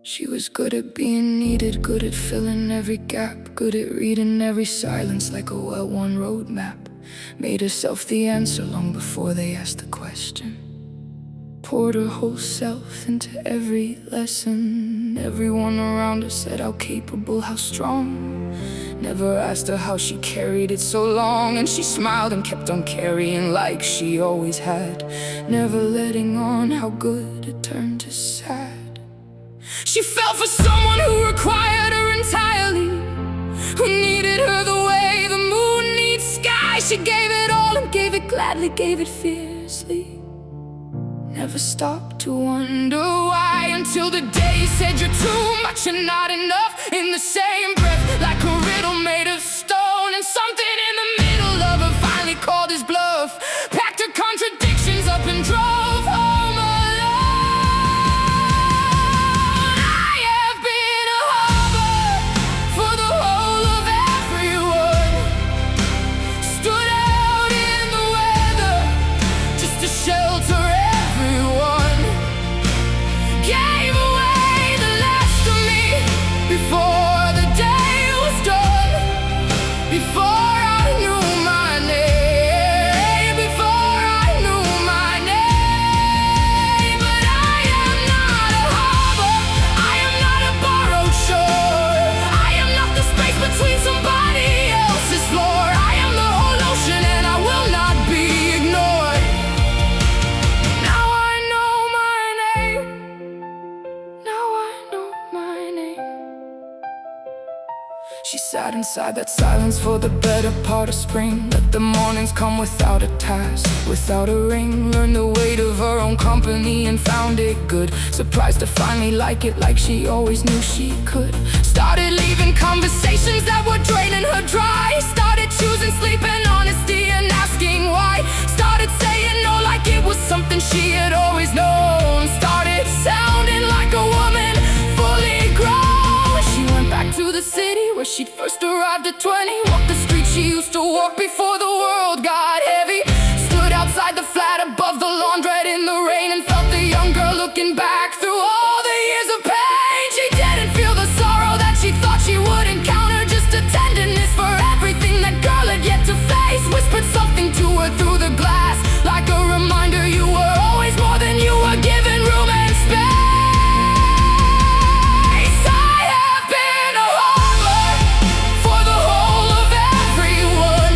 She was good at being needed, good at filling every gap, good at reading every silence like a well-worn roadmap. Made herself the answer long before they asked the question. Poured her whole self into every lesson. Everyone around her said how capable, how strong. Never asked her how she carried it so long, and she smiled and kept on carrying like she always had, never letting on how good it turned to sad. She fell for someone who required her entirely, who needed her the way the moon needs sky. She gave it all and gave it gladly, gave it fiercely. Never stopped to wonder why, until the day he said you're too much and not enough, in the same breath, like a riddle made of stone. And something in the middle of her finally called his bluff, packed her contradictions up and drove home alone. I have been a harbor for the whole of everyone, stood out in the weather just to shelter everyone, gave away the last of me before the day was done, before I knew my name, before I knew my name. But I am not a harbor, I am not a borrowed shore, I am not the space between somebody else's floor. I am the whole ocean and I will not be ignored. Now I know my name, now I know my name. She sat inside that silence for the better part of spring. Let the mornings come without a task, without a ring. Learned the weight of her own company and found it good. Surprised to finally like it, like she always knew she could. Started leaving conversations that were draining her dry. Started choosing sleep and honesty and asking why. Started saying no like it was something she had always known. Started sounding like a woman fully grown. She went back to the city where she'd first arrived at 20. Walked the streets she used to walk before the world got heavy. Stood outside the flat above the laundrette in the rain and felt the young girl looking back through all the years of pain. She didn't feel the sorrow that she thought she would encounter, just a tenderness for everything that girl had yet to face. Whispered something to her through the glass, like a reminder you were always more than you were given room and space. I have been a harbor for the whole of everyone,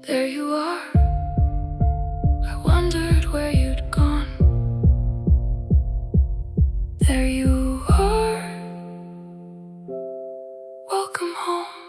There you are. I wondered where you'd gone. There you are. Welcome home.